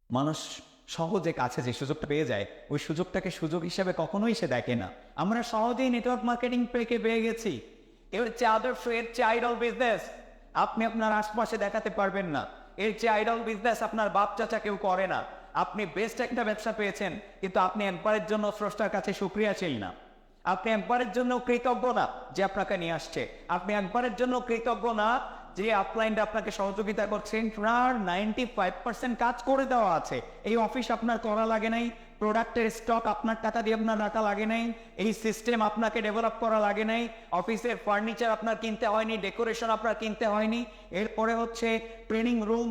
মানুষ সহজে কাছে যে সুযোগটা পেয়ে যায় ওই সুযোগটাকে সুযোগ হিসেবে কখনোই সে দেখে না। আমরা সহজেই নেটওয়ার্ক মার্কেটিং পেয়ে গেছি। এর চেয়ে আদর্শ, এর চেয়ে আইডল বিজনেস আপনি আপনার আশপাশে দেখাতে পারবেন না। এর চেয়ে আইডল বিজনেস আপনার বাপ চাচা কেউ করে না। আপনি বেস্ট একটা ব্যবসা পেয়েছেন, কিন্তু আপনি একবারের জন্য স্রষ্টার কাছে শুকরিয়াশীল না। আপনি একবারের জন্য কৃতজ্ঞ না যে আপনাকে নিয়ে আসছে। আপনি একবারের জন্য কৃতজ্ঞ না যে আপলাইনটা আপনাকে সহযোগিতা করছেন। আপনার 95% কাজ করে দেওয়া আছে। এই অফিস আপনার করা লাগে নাই, প্রোডাক্টের স্টক আপনার টাকা দিয়ে আপনার রাখা লাগে নাই, এই সিস্টেম আপনাকে ডেভেলপ করা লাগে নাই, অফিসের ফার্নিচার আপনার কিনতে হয়নি, ডেকোরেশন আপনার কিনতে হয়নি। এরপরে হচ্ছে ট্রেনিং রুম,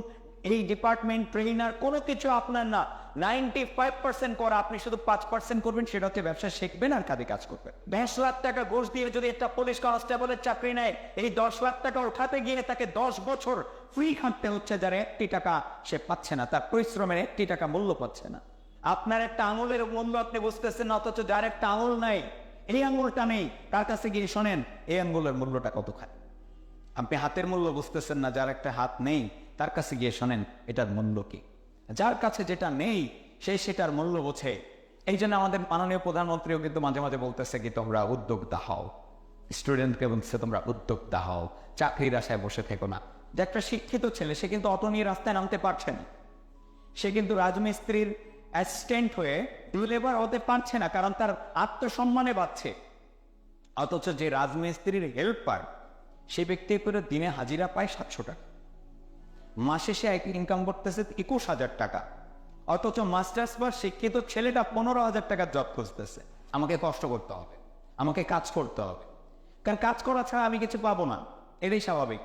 এই ডিপার্টমেন্ট, ট্রেনার, কোনো কিছু আপনার না। 95% করা, আপনি শুধু 5% করবেন, সেটা হচ্ছে ব্যবসা শিখবেন আর কাজে কাজ করবেন। 10 লাখ টাকা ঘুষ দিয়ে যদি একটা পুলিশ কনস্টেবলের চাকরি নেয়, এই 10 লাখ টাকা উঠাতে গিয়ে তাকে 10 বছর ফ্রি খাটতে হচ্ছে, যার 1 টাকা সে পাচ্ছে না, তার পরিশ্রমের 1 টাকা মূল্য পাচ্ছে না। আপনার একটা আঙুলের মূল্য আপনি বুঝতেছেন না, অথচ যার একটা আঙুল নাই, এই আঙুলটা নেই, তার কাছে গিয়ে শোনেন এই আঙুলের মূল্যটা কত খায়। আপনি হাতের মূল্য বুঝতেছেন না, যার একটা হাত নেই তার কাছে গিয়ে শোনেন এটার মূল্য কি। যার কাছে যেটা নেই সে সেটার মূল্য বোঝে। এই জন্য আমাদের মাননীয় প্রধানমন্ত্রীও কিন্তু মাঝে মাঝে বলতেছে কি তোমরা উদ্যোক্তা হও, স্টুডেন্টকে বলছে তোমরা উদ্যোক্তা হও, চাকরির আশায় বসে থেকো না। যে একটা শিক্ষিত ছেলে, সে কিন্তু অটো নিয়ে রাস্তায় নামতে পারছে না, সে কিন্তু রাজমিস্ত্রির অ্যাসিস্ট্যান্ট হয়ে লেবার হতে পারছে না, কারণ তার আত্মসম্মানে বাঁচছে। অথচ যে রাজমিস্ত্রির হেল্পার, সে ব্যক্তি করে দিনে হাজিরা পায় 700 টাকা, মাসে সে ইনকাম করতেছে 21,000 টাকা। অথচ মাস্টার্স পাস শিক্ষিত ছেলেটা 15,000 টাকার জব খুঁজতেছে। আমাকে কষ্ট করতে হবে, আমাকে কাজ করতে হবে, কারণ কাজ করা ছাড়া আমি কিছু পাবো না, এটাই স্বাভাবিক।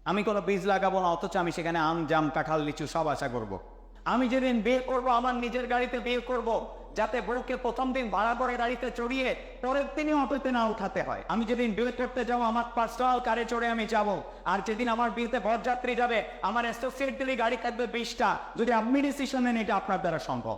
আমি কোনো বীজ লাগাবো না, অথচ আমি সেখানে আম, জাম, কাঁঠাল, লিচু সব আশা করব। আমি যেদিন বিয়ে করব, আমার নিজের গাড়িতে বিয়ে করব, যাতে বউকে প্রথম দিন ভাড়া করে গাড়িতে চড়িয়ে পরের দিনই অটোতে না উঠাতে হয়। আমি যেদিন বিয়ে করতে যাবো, আমার পার্সোনাল কারে চড়ে আমি যাব। আর যেদিন আমার বিয়েতে বরযাত্রী যাবে, আমার অ্যাসোসিয়েট দিলে গাড়ি থাকবে 20টা। যদি আপনি ডিসিশন নেন, এটা আপনার দ্বারা সম্ভব।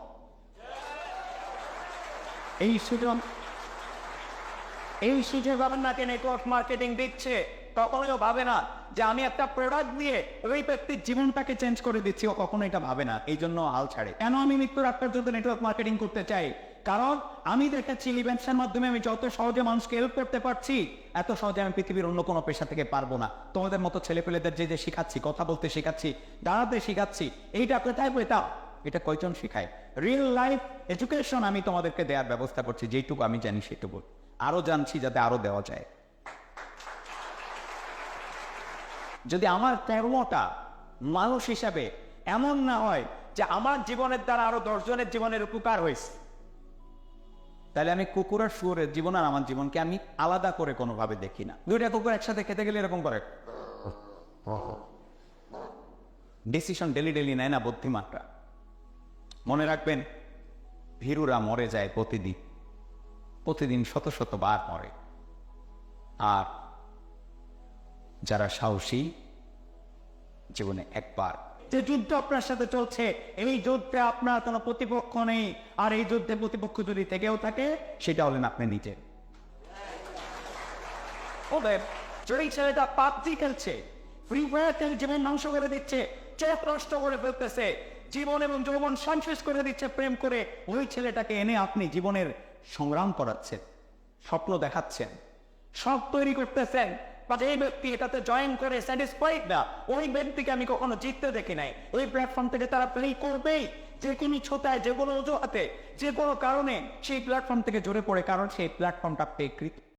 এই সুযোগ আপনাকে নেটওয়ার্ক মার্কেটিং দিচ্ছে। কখনো ভাবে না যে আমি একটা প্রোডাক্ট দিয়ে ওই ব্যক্তির জীবনটাকে চেঞ্জ করে দিচ্ছি, ও কখনো এটা ভাবে না। এই জন্য হাল ছাড়ে। কেন আমি মৃত্যুর আটটার জন্য নেটওয়ার্ক মার্কেটিং করতে চাই? কারণ আমি দেখাচ্ছি ইভেন্টসের মাধ্যমে আমি যত সহজে মানুষকে হেল্প করতে পারছি, এত সহজে আমি পৃথিবীর অন্য কোনো পেশা থেকে পারবো না। তোমাদের মতো ছেলেপেলেদের যে শিখাচ্ছি, কথা বলতে শিখাচ্ছি, দাঁড়াতে শিখাচ্ছি, এইটা কোথায় পেতাম? এটা কয়জন শিখায়? রিয়েল লাইফ এডুকেশন আমি তোমাদেরকে দেওয়ার ব্যবস্থা করছি, যেটুকু আমি জানি সেটুকু। আরো জানছি যাতে আরো দেওয়া যায়। যদি আমার কর্মটা মানুষ হিসাবে এমন না হয় যে আমার জীবনের দ্বারা আরো 10 জনের জীবনের উপকার হয়েছে, তাহলে আমি কুকুর আর শুয়োরের জীবন আর আমার জীবনকে আমি আলাদা করে কোনোভাবে দেখি না। দুইটা কুকুর একসাথে খেতে গেলে এরকম করে, ডিসিশন ডেলি ডেলি নেয় না বুদ্ধিমানরা। মনে রাখবেন, ভীরুরা মরে যায় প্রতিদিন, প্রতিদিন শত শত বার মরে। আর যারা সাহসী, জীবনে একবার। যে যুদ্ধ আপনার সাথে চলছে, এই যুদ্ধে আপনার কোনো প্রতিপক্ষ নেই। আর এই যুদ্ধে প্রতিপক্ষ যদি থেকেও থাকে, সেটা হলেন আপনি নিজে। ওদের যদি ছেলেটা পাবজি খেলছে, ফ্রি ফায়ার খেলে জীবন ধ্বংস করে দিচ্ছে, চোখ নষ্ট করে ফেলতেছে, জীবন এবং যৌবন সঞ্চয় করে দিচ্ছে প্রেম করে, ওই ছেলেটাকে এনে আপনি জীবনের সংগ্রাম করাচ্ছেন, স্বপ্ন দেখাচ্ছেন, সব তৈরি করতেছেন। বা এই ব্যক্তি এটাতে জয়েন করে স্যাটিসফাইড না, ওই ব্যক্তিকে আমি কখনো জিততে দেখি নাই। ওই প্ল্যাটফর্ম থেকে তারা প্লে করবেই, যে কোনো ছোটায়, যে কোনো অজুহাতে, যে কোনো কারণে সেই প্ল্যাটফর্ম থেকে জড়ে পড়ে, কারণ সেই প্ল্যাটফর্মটা পেকৃত।